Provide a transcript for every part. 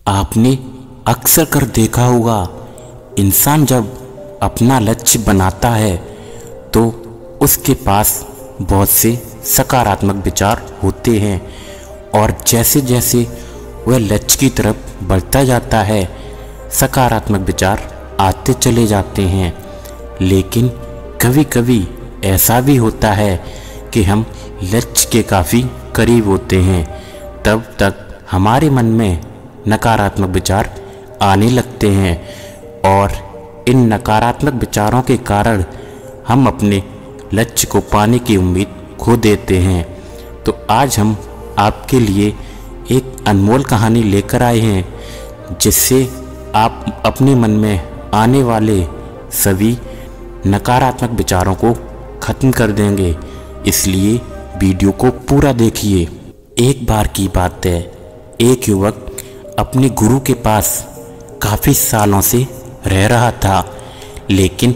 आपने अक्सर कर देखा होगा, इंसान जब अपना लक्ष्य बनाता है तो उसके पास बहुत से सकारात्मक विचार होते हैं और जैसे जैसे वह लक्ष्य की तरफ बढ़ता जाता है सकारात्मक विचार आते चले जाते हैं। लेकिन कभी कभी ऐसा भी होता है कि हम लक्ष्य के काफ़ी करीब होते हैं, तब तक हमारे मन में नकारात्मक विचार आने लगते हैं और इन नकारात्मक विचारों के कारण हम अपने लक्ष्य को पाने की उम्मीद खो देते हैं। तो आज हम आपके लिए एक अनमोल कहानी लेकर आए हैं जिससे आप अपने मन में आने वाले सभी नकारात्मक विचारों को ख़त्म कर देंगे। इसलिए वीडियो को पूरा देखिए। एक बार की बात है, एक युवक अपने गुरु के पास काफ़ी सालों से रह रहा था, लेकिन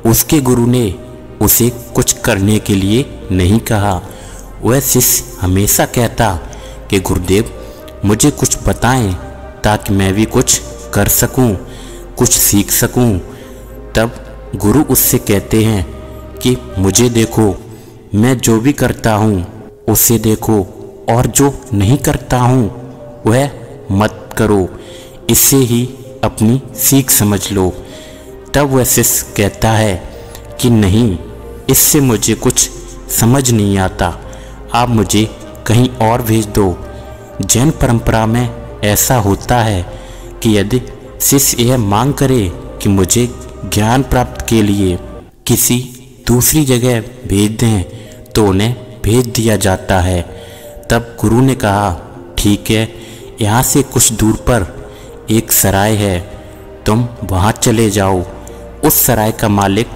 उसके गुरु ने उसे कुछ करने के लिए नहीं कहा। वह शिष्य हमेशा कहता कि गुरुदेव मुझे कुछ बताएं ताकि मैं भी कुछ कर सकूं, कुछ सीख सकूं। तब गुरु उससे कहते हैं कि मुझे देखो, मैं जो भी करता हूँ उसे देखो और जो नहीं करता हूँ वह मत करो, इससे ही अपनी सीख समझ लो। तब वह शिष्य कहता है कि नहीं, इससे मुझे कुछ समझ नहीं आता, आप मुझे कहीं और भेज दो। जैन परंपरा में ऐसा होता है कि यदि शिष्य यह मांग करे कि मुझे ज्ञान प्राप्त के लिए किसी दूसरी जगह भेज दें तो उन्हें भेज दिया जाता है। तब गुरु ने कहा, ठीक है, यहाँ से कुछ दूर पर एक सराय है, तुम वहाँ चले जाओ। उस सराय का मालिक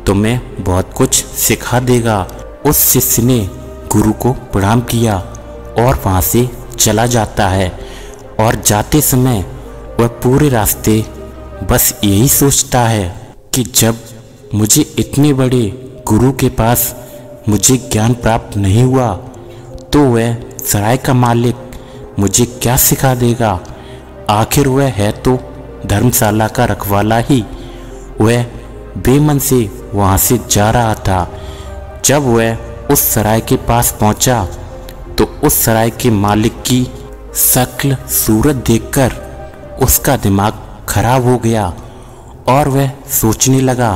तुम्हें बहुत कुछ सिखा देगा। उस शिष्य ने गुरु को प्रणाम किया और वहाँ से चला जाता है और जाते समय वह पूरे रास्ते बस यही सोचता है कि जब मुझे इतने बड़े गुरु के पास मुझे ज्ञान प्राप्त नहीं हुआ तो वह सराय का मालिक मुझे क्या सिखा देगा। आखिर वह है तो धर्मशाला का रखवाला ही। वह बेमन से वहाँ से जा रहा था। जब वह उस सराय के पास पहुँचा तो उस सराय के मालिक की शक्ल सूरत देखकर उसका दिमाग खराब हो गया और वह सोचने लगा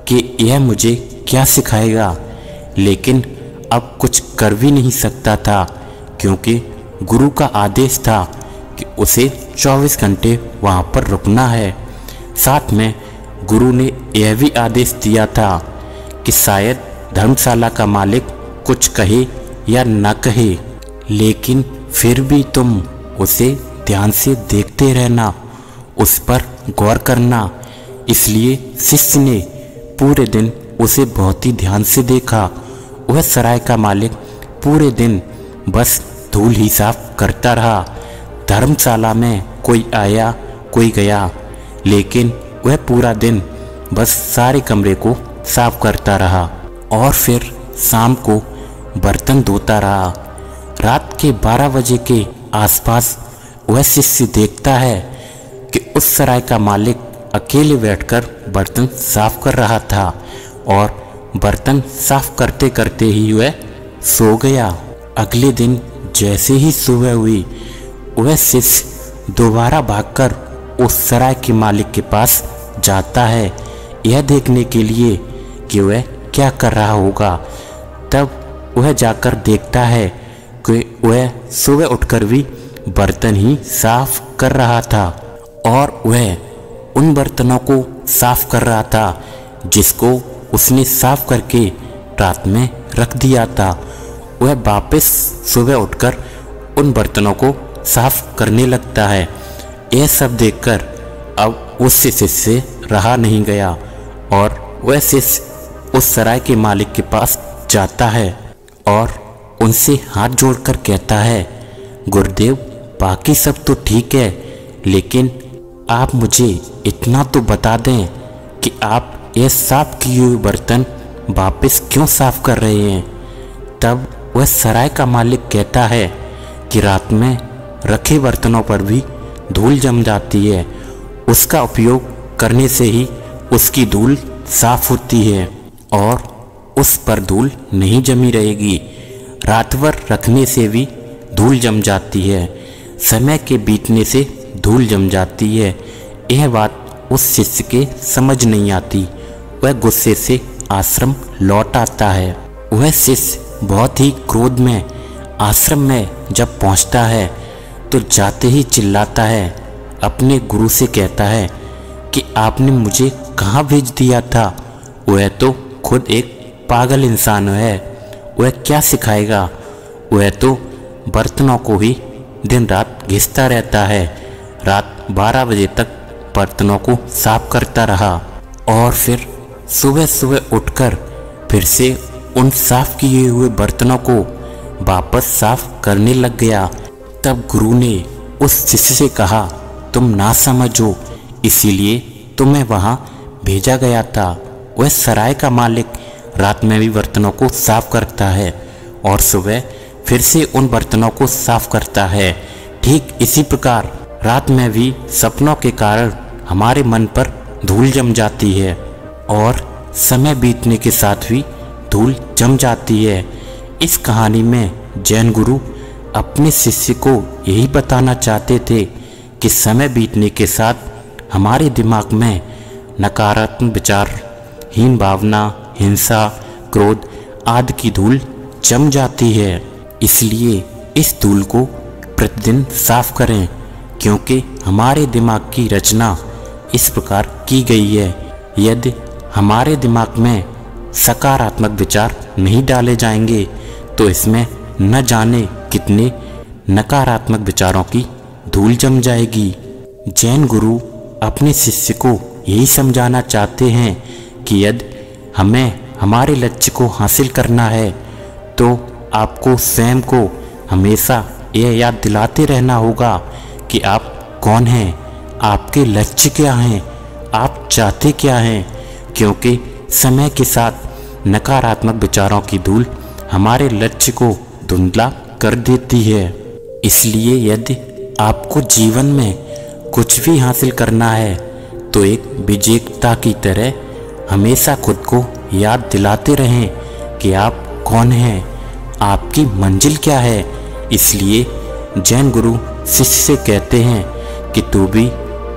कि यह मुझे क्या सिखाएगा। लेकिन अब कुछ कर भी नहीं सकता था क्योंकि गुरु का आदेश था कि उसे 24 घंटे वहाँ पर रुकना है। साथ में गुरु ने यह भी आदेश दिया था कि शायद धर्मशाला का मालिक कुछ कहे या न कहे, लेकिन फिर भी तुम उसे ध्यान से देखते रहना, उस पर गौर करना। इसलिए शिष्य ने पूरे दिन उसे बहुत ही ध्यान से देखा। वह सराय का मालिक पूरे दिन बस धूल ही साफ करता रहा। धर्मशाला में कोई आया कोई गया, लेकिन वह पूरा दिन बस सारे कमरे को साफ करता रहा और फिर शाम को बर्तन धोता रहा। रात के 12 बजे के आसपास वह शिष्य देखता है कि उस सराय का मालिक अकेले बैठकर बर्तन साफ कर रहा था और बर्तन साफ करते करते ही वह सो गया। अगले दिन जैसे ही सुबह हुई वह शिष्य दोबारा भागकर उस सराय के मालिक के पास जाता है, यह देखने के लिए कि वह क्या कर रहा होगा। तब वह जाकर देखता है कि वह सुबह उठकर भी बर्तन ही साफ कर रहा था और वह उन बर्तनों को साफ कर रहा था जिसको उसने साफ करके रात में रख दिया था। वह वापस सुबह उठकर उन बर्तनों को साफ करने लगता है। यह सब देखकर अब उस शिष्य से रहा नहीं गया और वह शिष्य उस सराय के मालिक के पास जाता है और उनसे हाथ जोड़कर कहता है, गुरुदेव बाकी सब तो ठीक है, लेकिन आप मुझे इतना तो बता दें कि आप यह साफ किए हुए बर्तन वापस क्यों साफ कर रहे हैं। तब वह सराय का मालिक कहता है कि रात में रखे बर्तनों पर भी धूल जम जाती है, उसका उपयोग करने से ही उसकी धूल साफ होती है और उस पर धूल नहीं जमी रहेगी। रात भर रखने से भी धूल जम जाती है, समय के बीतने से धूल जम जाती है। यह बात उस शिष्य के समझ नहीं आती। वह गुस्से से आश्रम लौट आता है। वह शिष्य बहुत ही क्रोध में आश्रम में जब पहुंचता है तो जाते ही चिल्लाता है, अपने गुरु से कहता है कि आपने मुझे कहाँ भेज दिया था। वह तो खुद एक पागल इंसान है, वह क्या सिखाएगा। वह तो बर्तनों को ही दिन रात घिसता रहता है। रात 12 बजे तक बर्तनों को साफ करता रहा और फिर सुबह सुबह उठकर फिर से उन साफ किए हुए बर्तनों को वापस साफ करने लग गया। तब गुरु ने उस शिष्य से कहा, तुम ना समझो, इसीलिए तुम्हें वहाँ भेजा गया था। वह सराय का मालिक रात में भी बर्तनों को साफ करता है और सुबह फिर से उन बर्तनों को साफ करता है। ठीक इसी प्रकार रात में भी सपनों के कारण हमारे मन पर धूल जम जाती है और समय बीतने के साथ भी धूल जम जाती है। इस कहानी में जैन गुरु अपने शिष्य को यही बताना चाहते थे कि समय बीतने के साथ हमारे दिमाग में नकारात्मक विचार, हीन भावना, हिंसा, क्रोध आदि की धूल जम जाती है। इसलिए इस धूल को प्रतिदिन साफ करें, क्योंकि हमारे दिमाग की रचना इस प्रकार की गई है। यदि हमारे दिमाग में सकारात्मक विचार नहीं डाले जाएंगे तो इसमें न जाने कितने नकारात्मक विचारों की धूल जम जाएगी। जैन गुरु अपने शिष्य को यही समझाना चाहते हैं कि यदि हमें हमारे लक्ष्य को हासिल करना है तो आपको स्वयं को हमेशा यह याद दिलाते रहना होगा कि आप कौन हैं, आपके लक्ष्य क्या हैं, आप चाहते क्या हैं। क्योंकि समय के साथ नकारात्मक विचारों की धूल हमारे लक्ष्य को धुंधला कर देती है। इसलिए यदि आपको जीवन में कुछ भी हासिल करना है तो एक विजेता की तरह हमेशा खुद को याद दिलाते रहें कि आप कौन हैं, आपकी मंजिल क्या है। इसलिए जैन गुरु शिष्य से कहते हैं कि तू भी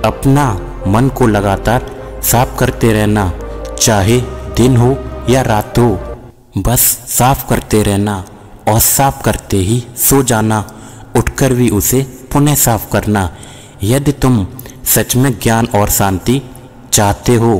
अपना मन को लगातार साफ करते रहना, चाहे दिन हो या रात हो। बस साफ करते रहना और साफ करते ही सो जाना, उठकर भी उसे पुनः साफ करना। यदि तुम सच में ज्ञान और शांति चाहते हो